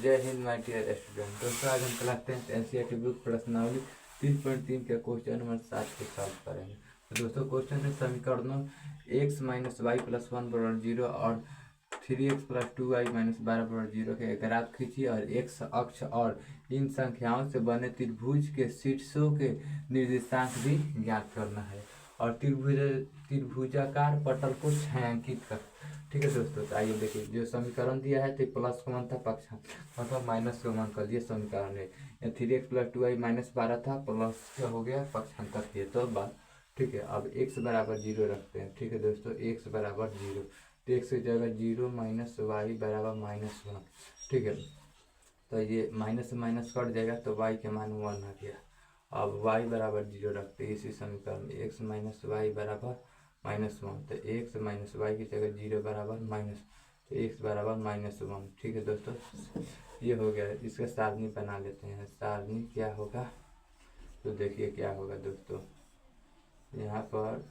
जय Hind my dear student. दोस्तों आज हम क्लास 10 एनसीईआरटी बुक प्रश्नावली 3.3 के क्वेश्चन नंबर 7 के सॉल्व करेंगे। तो दोस्तों क्वेश्चन है समीकरणों x माइनस वाई प्लस 1 बराबर 0 और 3x प्लस 2y माइनस 12 बराबर 0 के ग्राफ खींचिए और x अक्ष और इन संख्याओं से बने त्रिभुज के शीर्षों के निर्देशांक भी ज्ञात करना है और त्रिभुजाकार पटल को छायांकित कर। ठीक है दोस्तों, तो आइए देखिए जो समीकरण दिया है तो प्लस कॉमन था, पक्ष मतलब माइनस कॉमन कर दिया समीकरण है। 3x प्लस 2y माइनस 12 था, प्लस क्या हो गया पक्षांतर किए तो बात। ठीक है, अब x बराबर 0 रखते हैं। ठीक है दोस्तों, x बराबर 0 तो x की जगह 0 माइनस वाई बराबर -1। ठीक है, तो ये माइनस से माइनस कट जाएगा तो y के मान 1 आ गया। अब y बराबर 0 रखते हैं इसी समीकरण में, x माइनस वाई बराबर -1 तो x माइनस वाई की जगह 0 बराबर माइनस तो x बराबर -1। ठीक है दोस्तों, ये हो गया। इसका सारणी बना लेते हैं। सारणी क्या होगा तो देखिए क्या होगा दोस्तों, यहाँ पर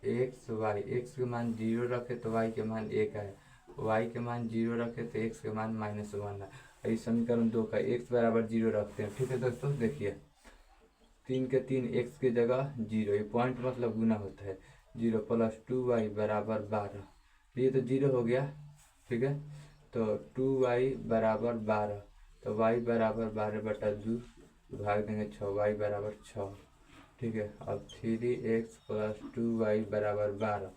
x के मान 0 रखे तो y के मान 1 आए, y के मान 0 रखे तो x के मान -1 आए। इस समीकरण 2 का x बराबर 0 रखते हैं। ठीक है दोस्तों, देखिए 3 के 3 x की जगह 0, ये पॉइंट मतलब गुना होता है। 0 प्लस 2y बराबर 12, ये तो 0 हो गया। ठीक है, तो 2y बराबर 12 तो y बराबर 12/2 भाग देंगे 6, y बराबर 6। ठीक है, अब 3x प्लस 2y बराबर 12।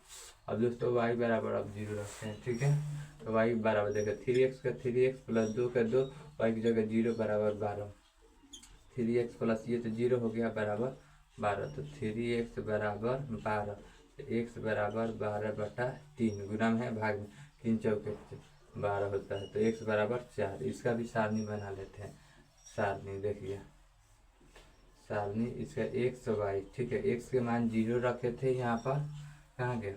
अब दोस्तों y बराबर अब 0 रखते हैं। ठीक है, तो y बराबर देखो 3x का 3x प्लस 2 का 2, y की जगह 0 बराबर 12। 3x प्लस ये तो 0 हो गया बराबर 12, तो 3x बराबर 12 तो x बराबर 12/3 गुना में है भाग में 3 चौके 12 होता है, तो x बराबर 4। इसका भी सारणी बना लेते हैं। सारणी देखिए, सारणी इसका x y। ठीक है, x के मान 0 रखे थे यहाँ पर, कहाँ गया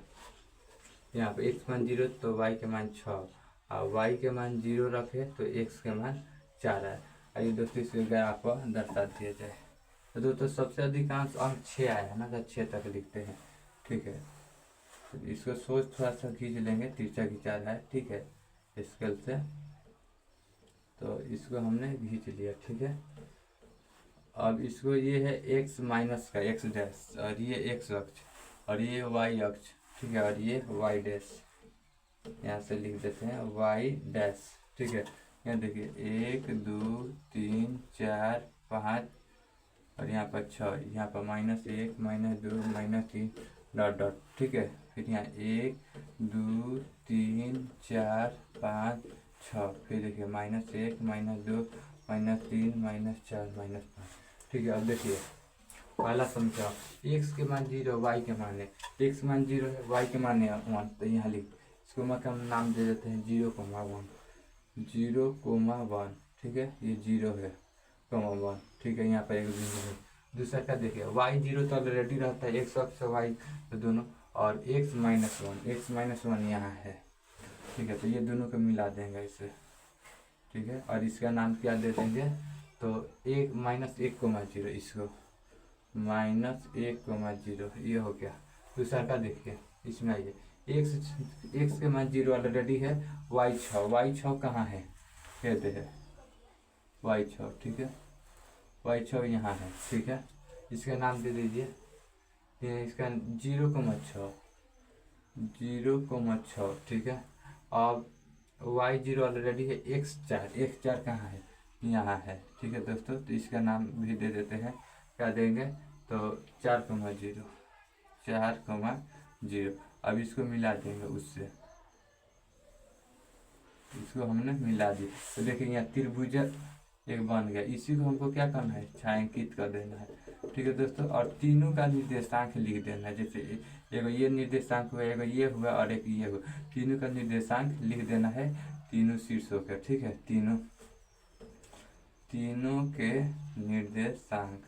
यहाँ पर x मान 0 तो y के मान 6 और y के मान 0 रखे तो x के मान 4 है। आइए दोस्तों इसे ग्राफ पर दर्शा दिया जाए। तो दोस्तों सबसे अधिकांश अंक 6 आया है ना, तो 6 तक लिखते हैं। ठीक है, तो इसको सोच थोड़ा सा खींच लेंगे, तिरछा खींचा रहा है। ठीक है, स्केल से तो इसको हमने खींच लिया। ठीक है, अब इसको ये है x माइनस का x डैश और ये x अक्ष और ये y अक्ष। ठीक है, और ये y डैश यहाँ से लिख देते हैं y डैश। ठीक है, यहाँ देखिए 1 2 3 4 5 और यहाँ पर 6, यहाँ पर -1 -2 -3 डॉट डॉट। ठीक है, फिर यहाँ 1 2 3 4 5 6, फिर देखिए -1 -2 -3 -4 -5। ठीक है, अब देखिए पहला समझाओ, x के मान 0 y के मान है, x मान 0 है y के मान है 1, तो यहाँ लिख इसको मैं हम नाम दे देते हैं 0,1 0,1। ठीक है, ये 0 है 1। ठीक है, यहाँ पर एक बिंदु है। दूसरा का देखिए y 0 तो ऑलरेडी रहता है, x अक्ष y तो दोनों, और x -1 यहाँ है। ठीक है, तो ये दोनों को मिला देंगे इसे। ठीक है, और इसका नाम क्या दे देंगे तो -1,0, इसको -1,0 ये हो गया। दूसरा का देखिए, इसमें आइए x के मान 0 ऑलरेडी है, y6 कहाँ है कहते हैं y6। ठीक है, y6 यहाँ है। ठीक है, इसका नाम दे दीजिए, ये इसका 0,6। ठीक है, अब y0 ऑलरेडी है, x4 कहाँ है यहाँ है। ठीक है दोस्तों, तो इसका नाम भी दे देते हैं, क्या देंगे तो 4,0। अब इसको मिला देंगे उससे, इसको हमने मिला दिया तो देखिए यहाँ त्रिभुज एक बन गया। इसी को हमको क्या करना है, छायांकित कर देना है। ठीक है दोस्तों, और तीनों का निर्देशांक लिख देना है। जैसे एगो ये निर्देशांक हुआ, एगो ये हुआ और एक ये हुआ, तीनों का निर्देशांक लिख देना है, तीनों शीर्षों का। ठीक है, तीनों के निर्देशांक